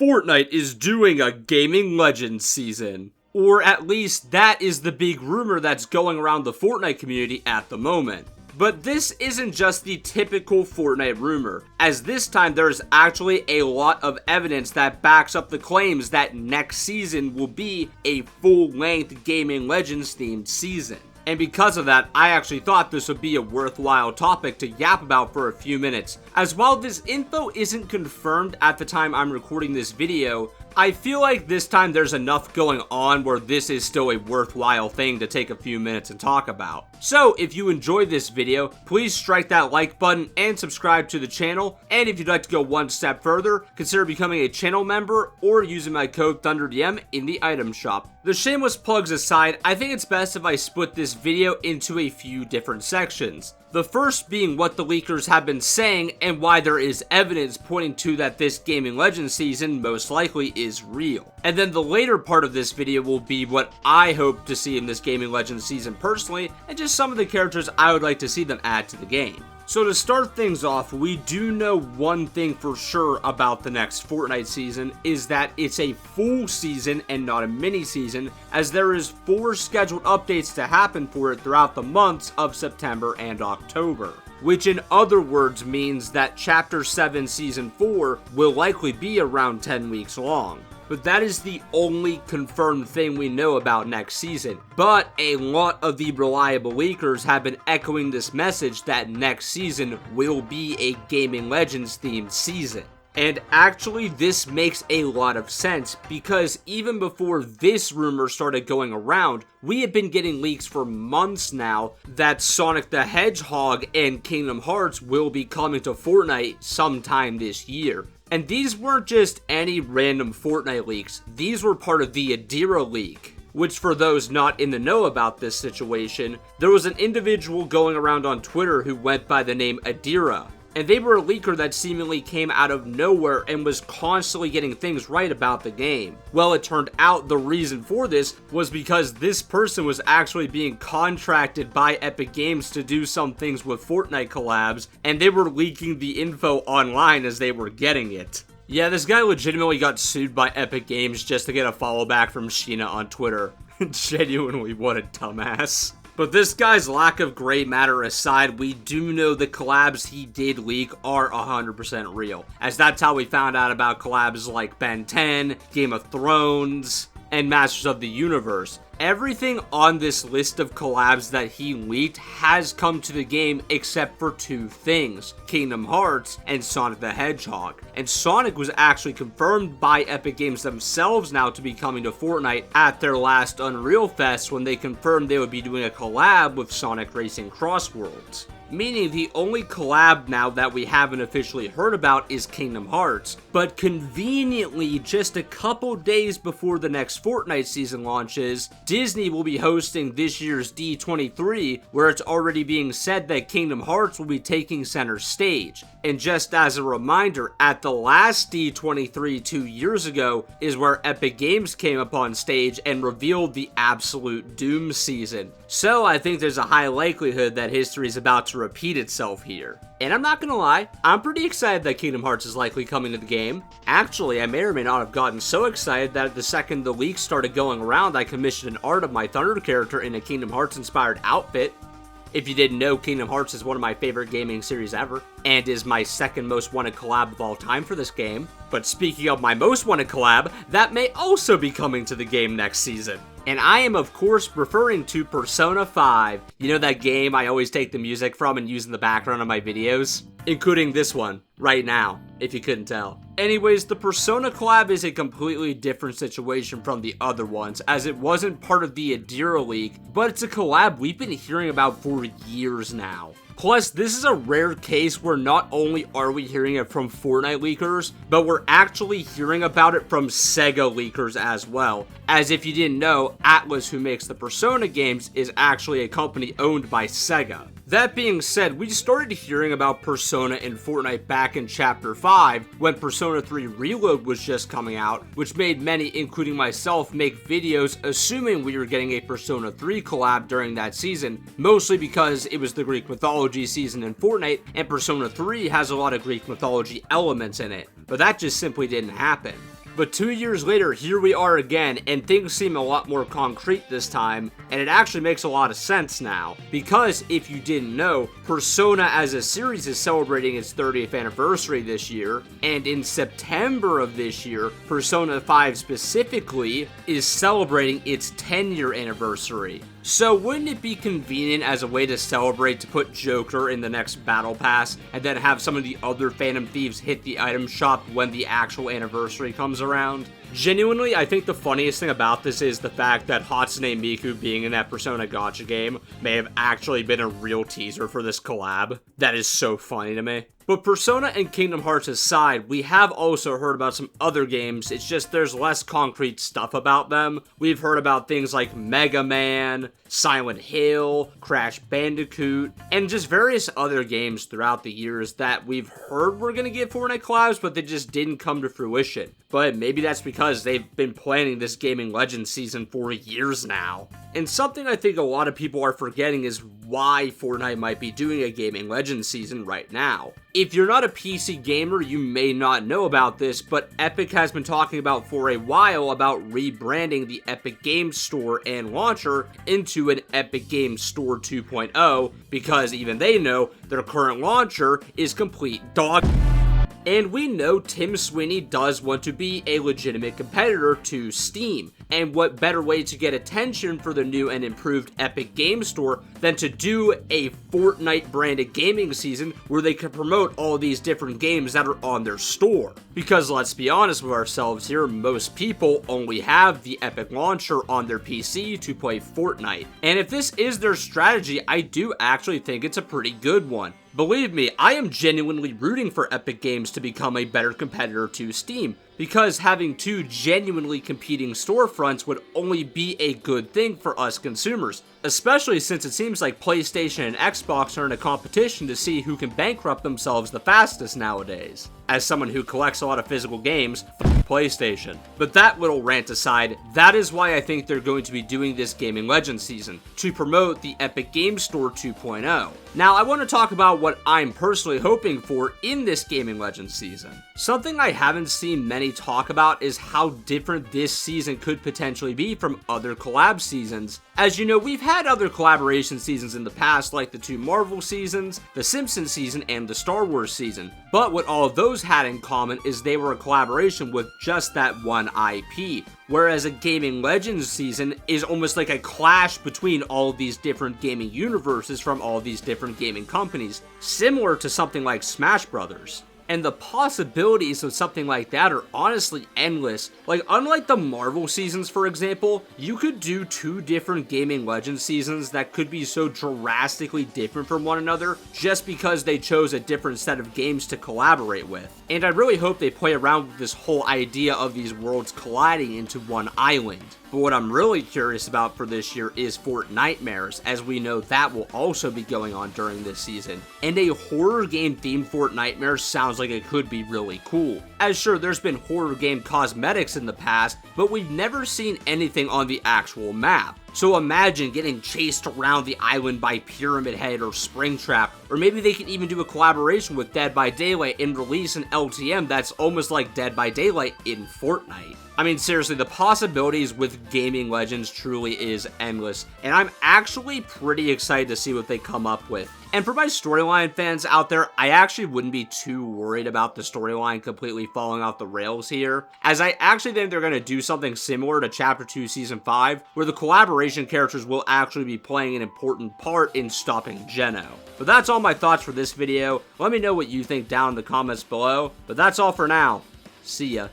Fortnite is doing a Gaming Legends season. Or at least that is the big rumor that's going around the Fortnite community at the moment. But this isn't just the typical Fortnite rumor, as this time there's actually a lot of evidence that backs up the claims that next season will be a full-length Gaming Legends themed season. And because of that, I actually thought this would be a worthwhile topic to yap about for a few minutes. As while this info isn't confirmed at the time I'm recording this video, I feel like this time there's enough going on where this is still a worthwhile thing to take a few minutes and talk about. So if you enjoyed this video, please strike that like button and subscribe to the channel. And if you'd like to go one step further, consider becoming a channel member or using my code ThunderDM in the item shop. The shameless plugs aside, I think it's best if I split this video into a few different sections. The first being what the leakers have been saying and why there is evidence pointing to that this Gaming Legends season most likely is real. And then the later part of this video will be what I hope to see in this Gaming Legends season personally, and just some of the characters I would like to see them add to the game. So to start things off, we do know one thing for sure about the next Fortnite season is that it's a full season and not a mini season, as there is 4 scheduled updates to happen for it throughout the months of September and October. Which in other words means that Chapter 7 Season 4 will likely be around 10 weeks long. But that is the only confirmed thing we know about next season. But a lot of the reliable leakers have been echoing this message that next season will be a Gaming Legends themed season. And actually this makes a lot of sense because even before this rumor started going around, we had been getting leaks for months now that Sonic the Hedgehog and Kingdom Hearts will be coming to Fortnite sometime this year. And these weren't just any random Fortnite leaks, these were part of the Adira leak. Which for those not in the know about this situation, there was an individual going around on Twitter who went by the name Adira. And they were a leaker that seemingly came out of nowhere and was constantly getting things right about the game. Well, it turned out the reason for this was because this person was actually being contracted by Epic Games to do some things with Fortnite collabs, and they were leaking the info online as they were getting it. Yeah, this guy legitimately got sued by Epic Games just to get a follow back from Sheena on Twitter. Genuinely, what a dumbass. But this guy's lack of gray matter aside, we do know the collabs he did leak are 100% real, as that's how we found out about collabs like Ben 10, Game of Thrones, and Masters of the Universe. Everything on this list of collabs that he leaked has come to the game except for 2 things, Kingdom Hearts and Sonic the Hedgehog. And Sonic was actually confirmed by Epic Games themselves now to be coming to Fortnite at their last Unreal Fest when they confirmed they would be doing a collab with Sonic Racing Cross Worlds. Meaning the only collab now that we haven't officially heard about is Kingdom Hearts, but conveniently just a couple days before the next Fortnite season launches, Disney will be hosting this year's D23, where it's already being said that Kingdom Hearts will be taking center stage. And just as a reminder, at the last D23 2 years ago is where Epic Games came up on stage and revealed the absolute Doom season. So I think there's a high likelihood that history is about to repeat itself here. And I'm not gonna lie, I'm pretty excited that Kingdom Hearts is likely coming to the game. Actually, I may or may not have gotten so excited that the second the leaks started going around, I commissioned an art of my Thunder character in a Kingdom Hearts inspired outfit. If you didn't know, Kingdom Hearts is one of my favorite gaming series ever, and is my second most wanted collab of all time for this game. But speaking of my most wanted collab, that may also be coming to the game next season. And I am of course referring to Persona 5. You know that game I always take the music from and use in the background of my videos? Including this one, right now, if you couldn't tell. Anyways, the Persona collab is a completely different situation from the other ones, as it wasn't part of the Adira leak, but it's a collab we've been hearing about for years now. Plus, this is a rare case where not only are we hearing it from Fortnite leakers, but we're actually hearing about it from Sega leakers as well. As if you didn't know, Atlas, who makes the Persona games, is actually a company owned by Sega. That being said, we started hearing about Persona in Fortnite back in Chapter 5 when Persona 3 Reload was just coming out, which made many, including myself, make videos assuming we were getting a Persona 3 collab during that season, mostly because it was the Greek mythology season in Fortnite, and Persona 3 has a lot of Greek mythology elements in it, but that just simply didn't happen. But 2 years later, here we are again, and things seem a lot more concrete this time, and it actually makes a lot of sense now. Because, if you didn't know, Persona as a series is celebrating its 30th anniversary this year, and in September of this year, Persona 5 specifically is celebrating its 10-year anniversary. So wouldn't it be convenient as a way to celebrate to put Joker in the next Battle Pass, and then have some of the other Phantom Thieves hit the item shop when the actual anniversary comes around? Genuinely, I think the funniest thing about this is the fact that Hatsune Miku being in that Persona gacha game may have actually been a real teaser for this collab. That is so funny to me. But Persona and Kingdom Hearts aside, we have also heard about some other games, it's just there's less concrete stuff about them. We've heard about things like Mega Man, Silent Hill, Crash Bandicoot, and just various other games throughout the years that we've heard were gonna get Fortnite collabs, but they just didn't come to fruition. But maybe that's because they've been planning this Gaming Legends season for years now. And something I think a lot of people are forgetting is why Fortnite might be doing a Gaming Legends season right now. If you're not a PC gamer, you may not know about this, but Epic has been talking about for a while about rebranding the Epic Games Store and launcher into an Epic Games Store 2.0, because even they know their current launcher is complete dog. And we know Tim Sweeney does want to be a legitimate competitor to Steam, and what better way to get attention for the new and improved Epic Games Store than to do a Fortnite branded gaming season where they can promote all these different games that are on their store. Because let's be honest with ourselves here, most people only have the Epic launcher on their PC to play Fortnite. And if this is their strategy, I do actually think it's a pretty good one. Believe me, I am genuinely rooting for Epic Games to become a better competitor to Steam, because having two genuinely competing storefronts would only be a good thing for us consumers, especially since it seems like PlayStation and Xbox are in a competition to see who can bankrupt themselves the fastest nowadays. As someone who collects a lot of physical games, PlayStation. But that little rant aside, that is why I think they're going to be doing this Gaming Legends season, to promote the Epic Games Store 2.0. Now, I want to talk about what I'm personally hoping for in this Gaming Legends season. Something I haven't seen many talk about is how different this season could potentially be from other collab seasons. As you know, we've had other collaboration seasons in the past, like the 2 Marvel seasons, the Simpsons season, and the Star Wars season. But what all of those had in common is they were a collaboration with just that one IP. Whereas a Gaming Legends season is almost like a clash between all of these different gaming universes from all these different gaming companies, similar to something like Smash Brothers. And the possibilities of something like that are honestly endless. Like, unlike the Marvel seasons, for example, you could do 2 different Gaming Legends seasons that could be so drastically different from one another just because they chose a different set of games to collaborate with. And I really hope they play around with this whole idea of these worlds colliding into one island. But what I'm really curious about for this year is Fortnitemares, as we know that will also be going on during this season. And a horror game themed Fortnitemares sounds like it could be really cool. As sure, there's been horror game cosmetics in the past, but we've never seen anything on the actual map. So imagine getting chased around the island by Pyramid Head or Springtrap, or maybe they could even do a collaboration with Dead by Daylight and release an LTM that's almost like Dead by Daylight in Fortnite. I mean, seriously, the possibilities with Gaming Legends truly is endless, and I'm actually pretty excited to see what they come up with. And for my storyline fans out there, I actually wouldn't be too worried about the storyline completely falling off the rails here, as I actually think they're going to do something similar to Chapter 2 Season 5, where the collaboration characters will actually be playing an important part in stopping Geno. But that's all my thoughts for this video. Let me know what you think down in the comments below, but that's all for now. See ya.